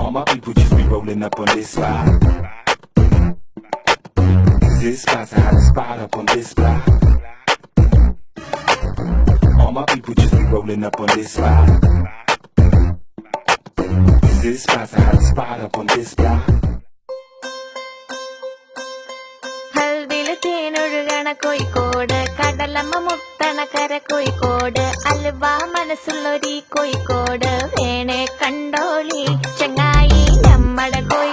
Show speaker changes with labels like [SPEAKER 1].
[SPEAKER 1] All my people just be rolling up on this spot. This spot's a hot spot up on this block. All my people just be rolling up on this spot. This spot's a hot spot up on this block.
[SPEAKER 2] ഹൽവില് തേനൊഴുകണ Kozhikode, കടലമ്മ മുത്തണ കര കോഴിക്കോട്, അൽവ മനസ്സുള്ളൊരീ കോഴിക്കോട് വേണേ കണ്ടോളി ചങ്ങായി നമ്മടെ കോഴി